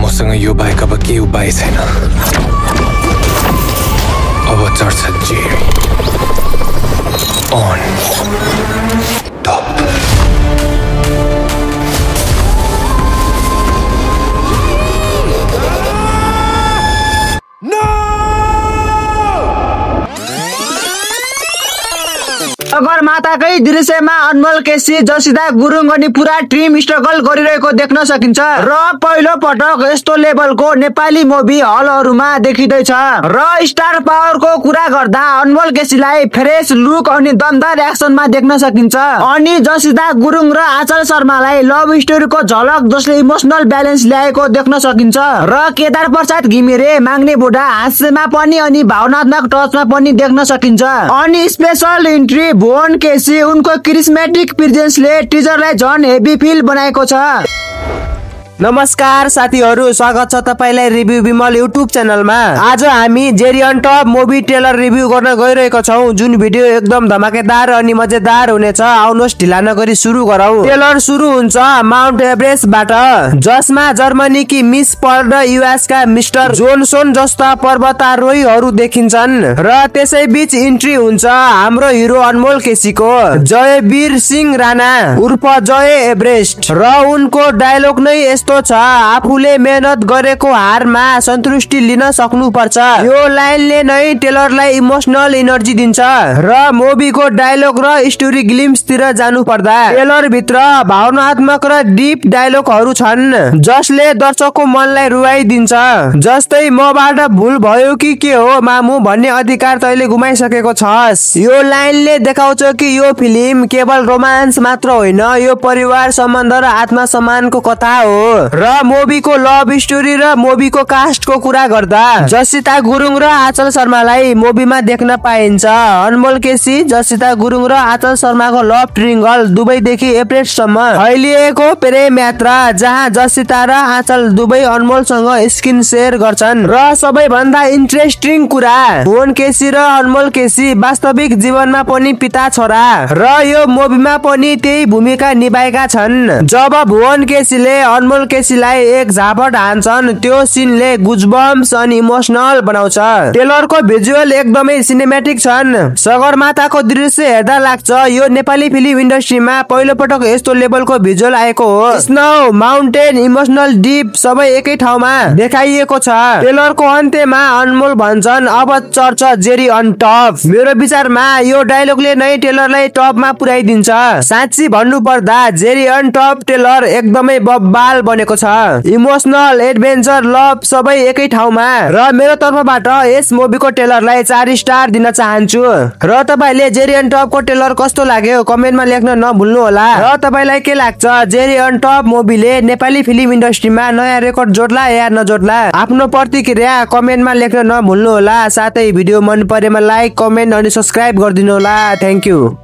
मसँग यो बाहेक अब केही उपाय छैन। अब चढ्छ जेरी अन टप। सगरमाथाकै दृश्यमा अनमोल केसी, जसिता गुरुङ अनि पुरा टिम स्ट्रगल गरिरहेको देख्न सकिन्छ र पहिलो पटक यस्तो लेभलको नेपाली मुभी हलहरूमा देखिँदैछ र स्टार पावरको कुरा गर्दा अनमोल केसीलाई फ्रेश लुक अनि दमदार एक्सनमा देख्न सकिन्छ अनि जसिता गुरुङ र आचल शर्मालाई लभ स्टोरीको झलक जसले इमोसनल ब्यालेन्स ल्याएको देख्न सकिन्छ र केदार प्रसाद घिमिरे माग्ने बुढा हास्यमा पनि अनि भावनात्मक टचमा पनि देख्न सकिन्छ अनि स्पेशल इन्ट्री भुवन केसी उनको क्रिस्मेटिक प्रेजेन्सले टिजरलाई झन हेभी फिल बनाएको छ। नमस्कार साथीहरु, स्वागत छ तपाईलाई रिभ्यू विमल युट्युब च्यानलमा। आज हामी Jerry on top movie trailer review गर्न गइरहेको छौं, जुन भिडियो एकदम धमाकेदार अनि मजेदार हुनेछ। आउनुहोस् ढिला नगरी सुरु गरौं। ट्रेलर सुरु हुन्छ माउन्ट एभरेस्टबाट, जसमा जर्मनीकी मिस पर्ल र युएस का मिस्टर जोनसन जस्ता पर्वतारोहीहरू देखिन्छन् र त्यसै बीच इन्ट्री हुन्छ हाम्रो हिरो अनमोल केसीको, जयवीर सिंह राणा उर्फ जय एभरेस्ट र उनको डायलग नै यस्तो छ, आफूले मेहनत गरेको हारमा सन्तुष्टि लिन सक्नु पर्छ। यो लाइनले नै ट्रेलरलाई इमोसनल एनर्जी दिन्छ र मुभीको डायलग र स्टोरी ग्लिम्स तिर जानु पर्दा ट्रेलर भित्र भावनात्मक र डीप डायलगहरू छन् जसले दर्शकको मनलाई रुवाइदिन्छ। जस्तै मबाट भुल भयो कि के हो मामु भन्ने अधिकार तैले गुमाइसकेको छस्। यो लाइनले देखाउँछ कि यो फिल्म केवल रोमान्स मात्र होइन, यो परिवार सम्बन्ध र आत्मसम्मानको कथा हो। र मुभीको लभ स्टोरी र मुभीको कास्टको कुरा गर्दा जसिता गुरुङ र आचल शर्मालाई मुभीमा देख्न पाइन्छ। अनमोल केसी, जसिता गुरुङ र आचल शर्माको लभ ट्रिङ्गल दुबईदेखि एभरेस्टसम्म फैलिएको प्रेम यात्रा, जहाँ जसिता र आचल दुवै अनमोलसँग स्क्रिन शेयर गर्छन्। र सबैभन्दा इन्ट्रेस्टिङ कुरा, भुवन केसी र अनमोल केसी वास्तविक जीवनमा पनि पिता छोरा र यो मुभीमा पनि त्यही भूमिका निभाएका छन्। जब भुवन केसीले अनमोल केसीलाई एक झापट हान्छन्, त्यो सिनले गुजबम्स अनि इमोसनल बनाउँछ। ट्रेलरको भिजुअल एकदमै सिनेमेटिक छन्। सगरमाथाको दृश्य हेर्दा लाग्छ यो नेपाली फिल्म इन्डस्ट्रीमा पहिलो पटक यस्तो लेभलको भिजुअल आएको हो। स्नो, माउन्टेन, इमोसनल डिप सबै एकै ठाउँमा देखाइएको छ। ट्रेलरको अन्त्यमा अनमोल भन्छन् अब चढ्छ जेरी अन टप। मेरो विचारमा यो डायलगले नै ट्रेलरलाई टपमा पुर्याइदिन्छ। साँच्ची भन्नु पर्दा जेरी अन टप ट्रेलर एकदमै बब्बाल बनेको छ। इमोसनल, एडभेन्चर, लभ सबै एकै ठाउँमा र मेरो तर्फबाट यस मुभीको ट्रेलरलाई 4 स्टार दिन चाहन्छु। र तपाईले जेरी अन टपको ट्रेलर कस्तो लाग्यो कमेन्टमा लेख्न नभुल्नु होला। र तपाईलाई के लाग्छ, जेरी अन टप मुभीले नेपाली फिल्म इन्डस्ट्रीमा नयाँ रेकर्ड जोड्ला या नजोड्ला? आफ्नो प्रतिक्रिया कमेन्टमा लेख्न नभुल्नु होला। साथै भिडियो मन परेमा लाइक, कमेन्ट अनि सब्स्क्राइब गरिदिनु होला। Thank you.